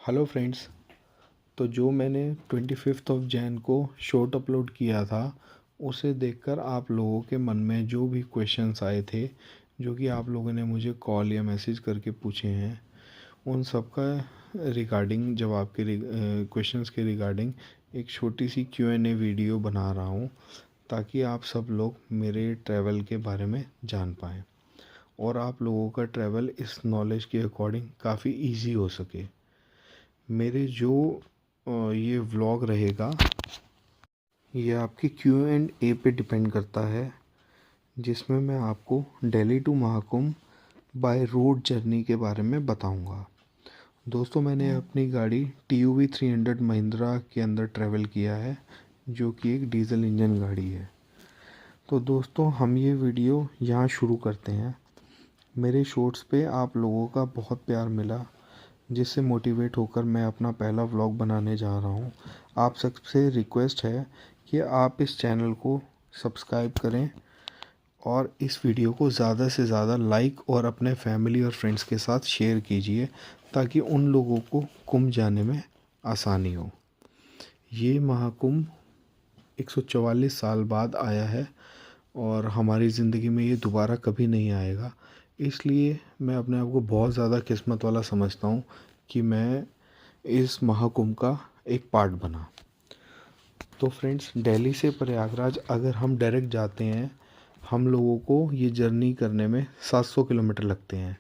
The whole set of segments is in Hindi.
Hello friends. तो जो मैंने 25 ऑफ जैन को शॉर्ट अपलोड किया था, उसे देखकर आप लोगों के मन में जो भी क्वेश्चंस आए थे, जो कि आप लोगों ने मुझे कॉल या मैसेज करके पूछे हैं, उन सब का रिगार्डिंग जवाब के क्वेश्चंस के रिगार्डिंग एक छोटी सी Q&A वीडियो बना रहा हूँ, ताकि आप सब लोग मेरे ट्रैवल के बारे में जान पाएँ और आप लोगों का ट्रैवल इस नॉलेज के अकॉर्डिंग काफ़ी इजी हो सके। मेरे जो ये व्लॉग रहेगा, ये आपकी Q&A पे डिपेंड करता है, जिसमें मैं आपको Delhi to Mahakumbh by road journey के बारे में बताऊंगा। दोस्तों, मैंने अपनी गाड़ी TUV 300 महिंद्रा के अंदर ट्रैवल किया है, जो कि एक डीजल इंजन गाड़ी है। तो दोस्तों, हम ये वीडियो यहाँ शुरू करते हैं। मेरे शॉर्ट्स पे आप लोगों का बहुत प्यार मिला, जिससे मोटिवेट होकर मैं अपना पहला व्लॉग बनाने जा रहा हूँ। आप सबसे रिक्वेस्ट है कि आप इस चैनल को सब्सक्राइब करें और इस वीडियो को ज़्यादा से ज़्यादा लाइक और अपने फैमिली और फ्रेंड्स के साथ शेयर कीजिए, ताकि उन लोगों को कुंभ जाने में आसानी हो। ये महाकुंभ 144 साल बाद आया है और हमारी ज़िंदगी में ये दोबारा कभी नहीं आएगा। इसलिए मैं अपने आप को बहुत ज़्यादा किस्मत वाला समझता हूँ कि मैं इस महाकुंभ का एक पार्ट बना। तो फ्रेंड्स, दिल्ली से प्रयागराज अगर हम डायरेक्ट जाते हैं, हम लोगों को ये जर्नी करने में 700 किलोमीटर लगते हैं।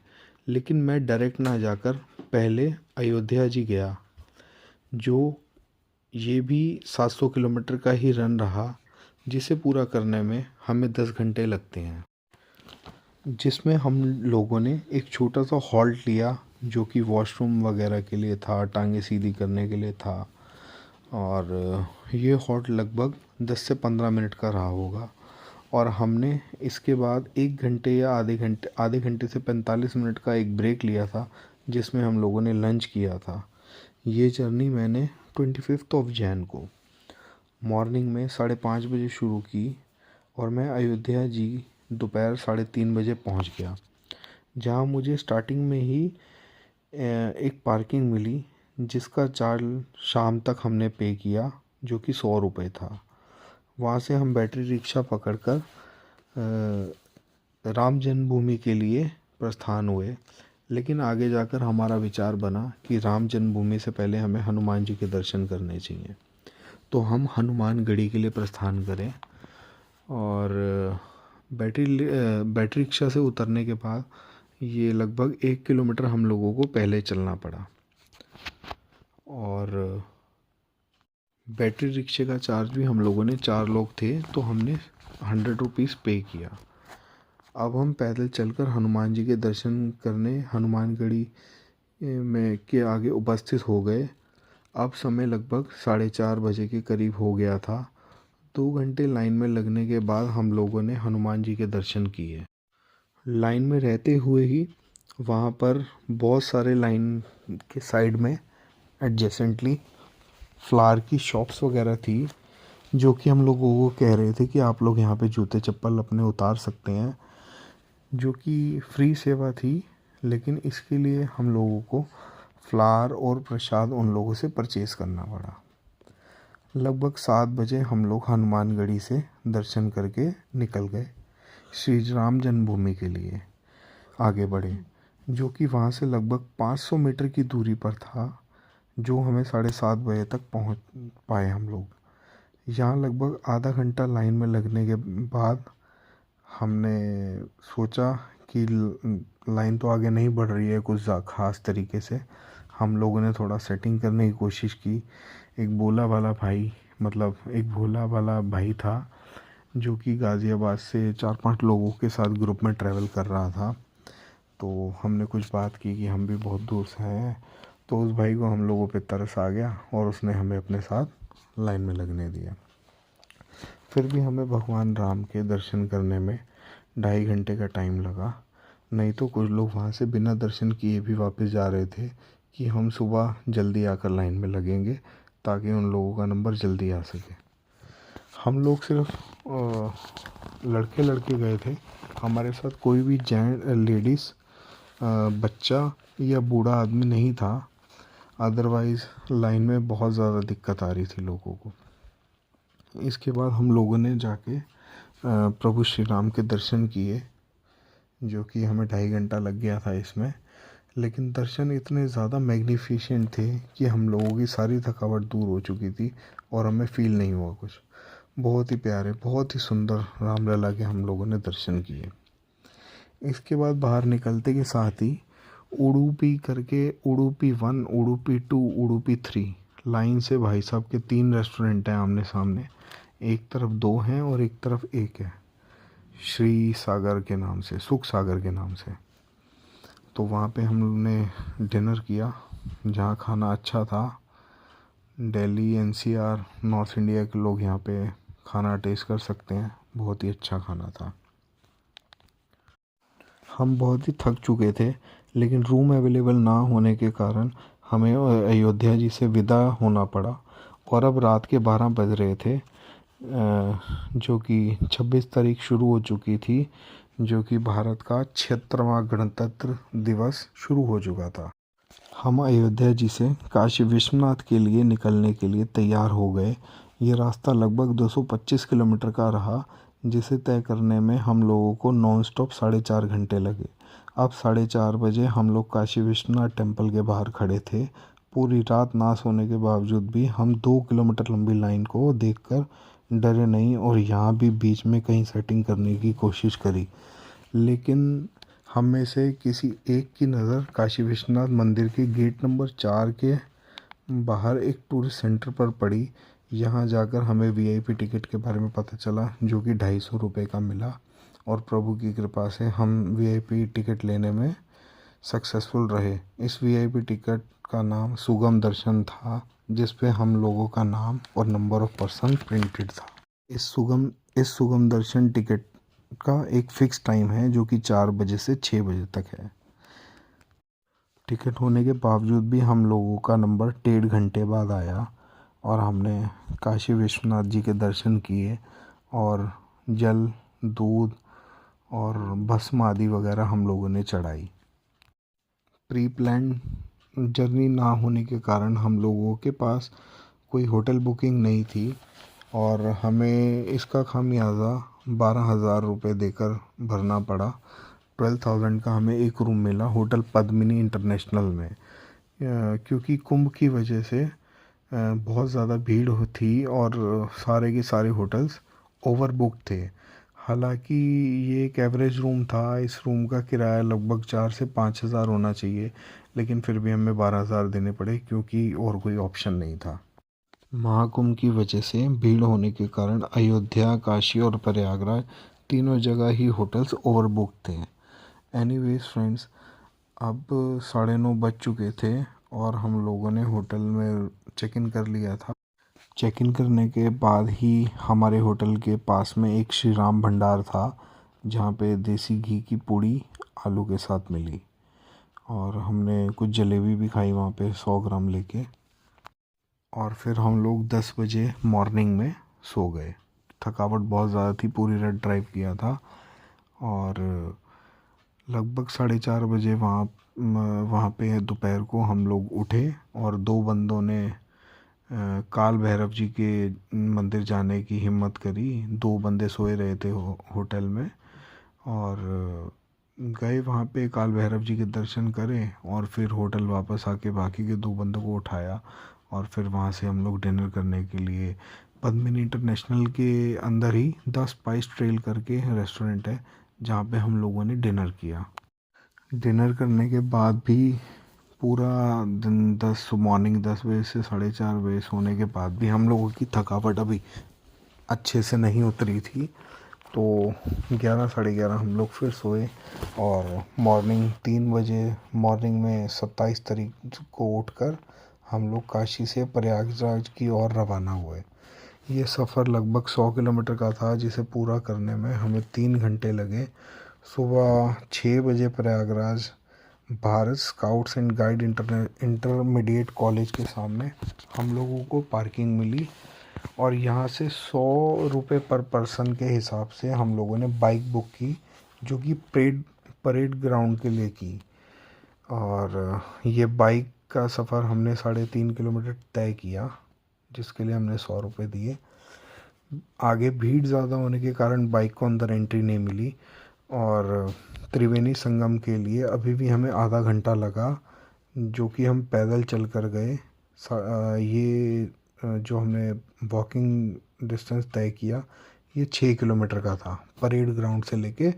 लेकिन मैं डायरेक्ट ना जाकर पहले अयोध्या जी गया, जो ये भी 700 किलोमीटर का ही रन रहा, जिसे पूरा करने में हमें 10 घंटे लगते हैं। जिसमें हम लोगों ने एक छोटा सा हॉल्ट लिया, जो कि वॉशरूम वगैरह के लिए था, टांगे सीधी करने के लिए था। और ये हॉल्ट लगभग 10 से 15 मिनट का रहा होगा। और हमने इसके बाद 1 घंटे या आधे घंटे से 45 मिनट का एक ब्रेक लिया था, जिसमें हम लोगों ने लंच किया था। ये जर्नी मैंने 25 ऑफ जैन को मॉर्निंग में 5:30 बजे शुरू की और मैं अयोध्या जी दोपहर 3:30 बजे पहुंच गया, जहां मुझे स्टार्टिंग में ही एक पार्किंग मिली, जिसका चार्ज शाम तक हमने पे किया, जो कि 100 रुपये था। वहाँ से हम बैटरी रिक्शा पकड़कर राम जन्मभूमि के लिए प्रस्थान हुए। लेकिन आगे जाकर हमारा विचार बना कि राम जन्मभूमि से पहले हमें हनुमान जी के दर्शन करने चाहिए। तो हम हनुमानगढ़ी के लिए प्रस्थान करें और बैटरी रिक्शा से उतरने के बाद ये लगभग 1 किलोमीटर हम लोगों को पहले चलना पड़ा और बैटरी रिक्शे का चार्ज भी, हम लोगों ने 4 लोग थे तो हमने 100 रुपीज़ पे किया। अब हम पैदल चलकर हनुमान जी के दर्शन करने हनुमानगढ़ी में के आगे उपस्थित हो गए। अब समय लगभग 4:30 बजे के करीब हो गया था। 2 घंटे लाइन में लगने के बाद हम लोगों ने हनुमान जी के दर्शन किए। लाइन में रहते हुए ही वहाँ पर बहुत सारे लाइन के साइड में एडजेसेंटली फ्लावर की शॉप्स वगैरह थी, जो कि हम लोगों को कह रहे थे कि आप लोग यहाँ पे जूते चप्पल अपने उतार सकते हैं, जो कि फ्री सेवा थी। लेकिन इसके लिए हम लोगों को फ्लावर और प्रसाद उन लोगों से परचेज़ करना पड़ा। लगभग 7 बजे हम लोग हनुमानगढ़ी से दर्शन करके निकल गए, श्री राम जन्मभूमि के लिए आगे बढ़े, जो कि वहाँ से लगभग 500 मीटर की दूरी पर था, जो हमें 7:30 बजे तक पहुँच पाए हम लोग। यहाँ लगभग आधा घंटा लाइन में लगने के बाद हमने सोचा कि लाइन तो आगे नहीं बढ़ रही है कुछ ख़ास तरीके से। हम लोगों ने थोड़ा सेटिंग करने की कोशिश की। एक भोला वाला भाई था, जो कि गाज़ियाबाद से 4-5 लोगों के साथ ग्रुप में ट्रैवल कर रहा था। तो हमने कुछ बात की कि हम भी बहुत दूर से हैं। तो उस भाई को हम लोगों पे तरस आ गया और उसने हमें अपने साथ लाइन में लगने दिया। फिर भी हमें भगवान राम के दर्शन करने में 2.5 घंटे का टाइम लगा। नहीं तो कुछ लोग वहाँ से बिना दर्शन किए भी वापस जा रहे थे कि हम सुबह जल्दी आकर लाइन में लगेंगे, ताकि उन लोगों का नंबर जल्दी आ सके। हम लोग सिर्फ लड़के गए थे। हमारे साथ कोई भी लेडीज़, बच्चा या बूढ़ा आदमी नहीं था। अदरवाइज़ लाइन में बहुत ज़्यादा दिक्कत आ रही थी लोगों को। इसके बाद हम लोगों ने जाके प्रभु श्री राम के दर्शन किए, जो कि हमें 2.5 घंटा लग गया था इसमें। लेकिन दर्शन इतने ज़्यादा मैग्निफिसेंट थे कि हम लोगों की सारी थकावट दूर हो चुकी थी और हमें फ़ील नहीं हुआ कुछ। बहुत ही प्यारे, बहुत ही सुंदर रामलला के हम लोगों ने दर्शन किए। इसके बाद बाहर निकलते के साथ ही उडुपी करके, उडुपी 1, उडुपी 2, उडुपी 3 लाइन से भाई साहब के 3 रेस्टोरेंट हैं आमने सामने। एक तरफ 2 हैं और एक तरफ 1 है, श्री सागर के नाम से, सुख सागर के नाम से। तो वहाँ पे हम लोग ने डिनर किया, जहाँ खाना अच्छा था। दिल्ली एनसीआर नॉर्थ इंडिया के लोग यहाँ पे खाना टेस्ट कर सकते हैं, बहुत ही अच्छा खाना था। हम बहुत ही थक चुके थे, लेकिन रूम अवेलेबल ना होने के कारण हमें अयोध्या जी से विदा होना पड़ा। और अब रात के 12 बज रहे थे, जो कि 26 तारीख शुरू हो चुकी थी, जो कि भारत का 76वां गणतंत्र दिवस शुरू हो चुका था। हम अयोध्या जी से काशी विश्वनाथ के लिए निकलने के लिए तैयार हो गए। ये रास्ता लगभग 225 किलोमीटर का रहा, जिसे तय करने में हम लोगों को नॉन स्टॉप 4.5 घंटे लगे। अब 4:30 बजे हम लोग काशी विश्वनाथ टेम्पल के बाहर खड़े थे। पूरी रात ना सोने के बावजूद भी हम 2 किलोमीटर लंबी लाइन को देखकर डरे नहीं, और यहाँ भी बीच में कहीं सेटिंग करने की कोशिश करी। लेकिन हम में से किसी एक की नज़र काशी विश्वनाथ मंदिर के गेट नंबर 4 के बाहर एक टूरिस्ट सेंटर पर पड़ी। यहाँ जाकर हमें वीआईपी टिकट के बारे में पता चला, जो कि 250 रुपये का मिला, और प्रभु की कृपा से हम वीआईपी टिकट लेने में सक्सेसफुल रहे। इस वीआईपी टिकट का नाम सुगम दर्शन था, जिस पे हम लोगों का नाम और नंबर ऑफ़ पर्सन प्रिंटेड था। इस सुगम दर्शन टिकट का एक फ़िक्स टाइम है, जो कि 4 बजे से 6 बजे तक है। टिकट होने के बावजूद भी हम लोगों का नंबर 1.5 घंटे बाद आया, और हमने काशी विश्वनाथ जी के दर्शन किए, और जल, दूध और भस्म आदि वगैरह हम लोगों ने चढ़ाई। प्री प्लान जर्नी ना होने के कारण हम लोगों के पास कोई होटल बुकिंग नहीं थी, और हमें इसका खामियाजा 12,000 रुपये देकर भरना पड़ा। 12,000 का हमें एक रूम मिला होटल पद्मिनी इंटरनेशनल में, क्योंकि कुंभ की वजह से बहुत ज़्यादा भीड़ थी और सारे के सारे होटल्स ओवर बुक थे। हालांकि ये एक एवरेज रूम था, इस रूम का किराया लगभग 4 से 5,000 होना चाहिए, लेकिन फिर भी हमें 12,000 देने पड़े, क्योंकि और कोई ऑप्शन नहीं था। महाकुंभ की वजह से भीड़ होने के कारण अयोध्या, काशी और प्रयागराज तीनों जगह ही होटल्स ओवर बुक थे। एनीवेज फ्रेंड्स, अब 9:30 बज चुके थे और हम लोगों ने होटल में चेक इन कर लिया था। चेक इन करने के बाद ही हमारे होटल के पास में एक श्री राम भंडार था, जहाँ पे देसी घी की पूड़ी आलू के साथ मिली, और हमने कुछ जलेबी भी खाई वहाँ पे 100 ग्राम लेके। और फिर हम लोग 10 बजे मॉर्निंग में सो गए। थकावट बहुत ज़्यादा थी, पूरी रात ड्राइव किया था, और लगभग 4:30 बजे वहाँ पे दोपहर को हम लोग उठे, और 2 बंदों ने काल भैरव जी के मंदिर जाने की हिम्मत करी। 2 बंदे सोए रहे थे होटल में, और गए वहाँ पे, काल भैरव जी के दर्शन करे, और फिर होटल वापस आके बाकी के 2 बंदों को उठाया, और फिर वहाँ से हम लोग डिनर करने के लिए पद्मिनी इंटरनेशनल के अंदर ही द स्पाइस ट्रेल करके रेस्टोरेंट है, जहाँ पे हम लोगों ने डिनर किया। डिनर करने के बाद भी पूरा दिन मॉर्निंग 10 बजे से 4:30 बजे सोने के बाद भी हम लोगों की थकावट अभी अच्छे से नहीं उतरी थी। तो 11 11:30 हम लोग फिर सोए, और मॉर्निंग 3 बजे मॉर्निंग में 27 तारीख को उठकर हम लोग काशी से प्रयागराज की ओर रवाना हुए। ये सफ़र लगभग 100 किलोमीटर का था, जिसे पूरा करने में हमें 3 घंटे लगे। सुबह 6 बजे Prayagraj Bharat scouts and guide intermediate college के सामने हम लोगों को पार्किंग मिली, और यहाँ से 100 रुपये पर पर्सन के हिसाब से हम लोगों ने बाइक बुक की, जो कि परेड ग्राउंड के लिए की। और ये बाइक का सफ़र हमने 3.5 किलोमीटर तय किया, जिसके लिए हमने 100 रुपये दिए। आगे भीड़ ज़्यादा होने के कारण बाइक को अंदर एंट्री नहीं मिली और त्रिवेणी संगम के लिए अभी भी हमें आधा घंटा लगा, जो कि हम पैदल चल कर गए। ये जो हमने वॉकिंग डिस्टेंस तय किया ये 6 किलोमीटर का था, परेड ग्राउंड से लेके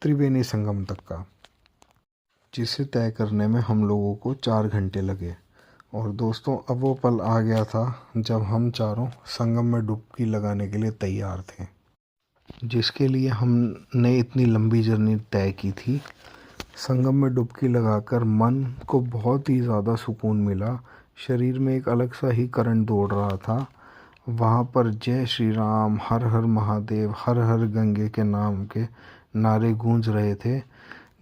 त्रिवेणी संगम तक का, जिसे तय करने में हम लोगों को 4 घंटे लगे। और दोस्तों अब वो पल आ गया था जब हम चारों संगम में डुबकी लगाने के लिए तैयार थे, जिसके लिए हमने इतनी लंबी जर्नी तय की थी। संगम में डुबकी लगाकर मन को बहुत ही ज़्यादा सुकून मिला, शरीर में एक अलग सा ही करंट दौड़ रहा था। वहाँ पर जय श्री राम, हर हर महादेव, हर हर गंगे के नाम के नारे गूंज रहे थे,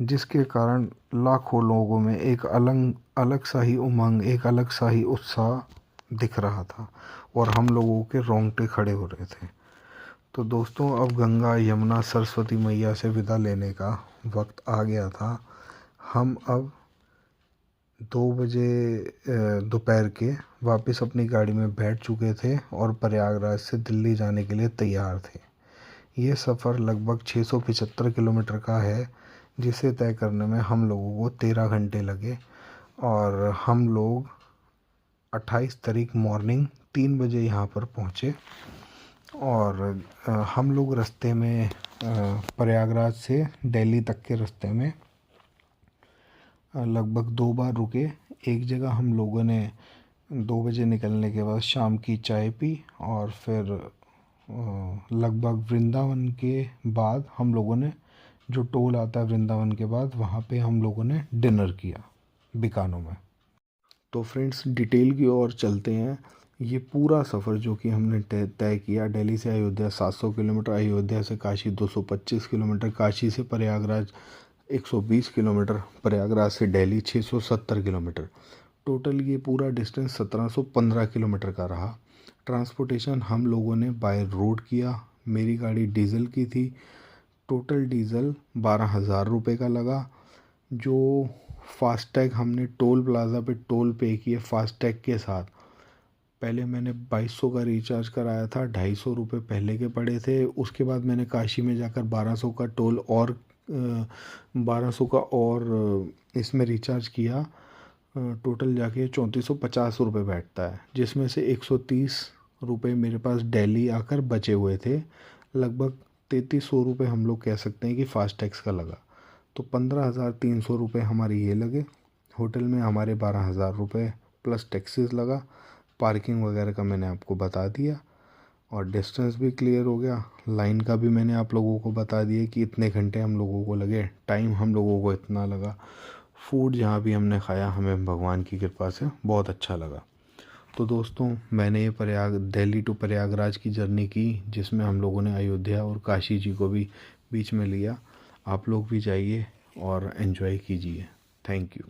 जिसके कारण लाखों लोगों में एक अलग सा ही उमंग, एक अलग सा ही उत्साह दिख रहा था और हम लोगों के रोंगटे खड़े हो रहे थे। तो दोस्तों अब गंगा, यमुना, सरस्वती मैया से विदा लेने का वक्त आ गया था। हम अब 2 बजे दोपहर के वापस अपनी गाड़ी में बैठ चुके थे और प्रयागराज से दिल्ली जाने के लिए तैयार थे। ये सफ़र लगभग 675 किलोमीटर का है, जिसे तय करने में हम लोगों को 13 घंटे लगे और हम लोग 28 तारीख मॉर्निंग 3 बजे यहाँ पर पहुँचे। और हम लोग रास्ते में प्रयागराज से दिल्ली तक के रास्ते में लगभग 2 बार रुके। एक जगह हम लोगों ने 2 बजे निकलने के बाद शाम की चाय पी और फिर लगभग वृंदावन के बाद हम लोगों ने, जो टोल आता है वृंदावन के बाद, वहाँ पे हम लोगों ने डिनर किया बीकानो में। तो फ्रेंड्स डिटेल की ओर चलते हैं। ये पूरा सफ़र जो कि हमने तय किया, दिल्ली से अयोध्या 700 किलोमीटर, अयोध्या से काशी 225 किलोमीटर, काशी से प्रयागराज 120 किलोमीटर, प्रयागराज से दिल्ली 670 किलोमीटर। टोटल ये पूरा डिस्टेंस 1715 किलोमीटर का रहा। ट्रांसपोर्टेशन हम लोगों ने बाय रोड किया। मेरी गाड़ी डीजल की थी। टोटल डीजल 12,000 रुपये का लगा। जो फास्टैग हमने टोल प्लाज़ा पे टोल पे किए फास्टैग के साथ, पहले मैंने 2200 का रिचार्ज कराया था, 250 रुपये पहले के पड़े थे। उसके बाद मैंने काशी में जाकर 1200 का टोल और 1200 का और इसमें रिचार्ज किया। टोटल जाके 3450 रुपये बैठता है, जिसमें से 130 रुपये मेरे पास दिल्ली आकर बचे हुए थे। लगभग 3300 रुपये हम लोग कह सकते हैं कि फास्टैग का लगा। तो 15,300 रुपये हमारे ये लगे। होटल में हमारे 12,000 रुपये प्लस टैक्सेस लगा। पार्किंग वगैरह का मैंने आपको बता दिया और डिस्टेंस भी क्लियर हो गया। लाइन का भी मैंने आप लोगों को बता दिया कि इतने घंटे हम लोगों को लगे, टाइम हम लोगों को इतना लगा। फूड जहाँ भी हमने खाया हमें भगवान की कृपा से बहुत अच्छा लगा। तो दोस्तों मैंने ये दिल्ली टू प्रयागराज की जर्नी की, जिसमें हम लोगों ने अयोध्या और काशी जी को भी बीच में लिया। आप लोग भी जाइए और एंजॉय कीजिए। Thank you.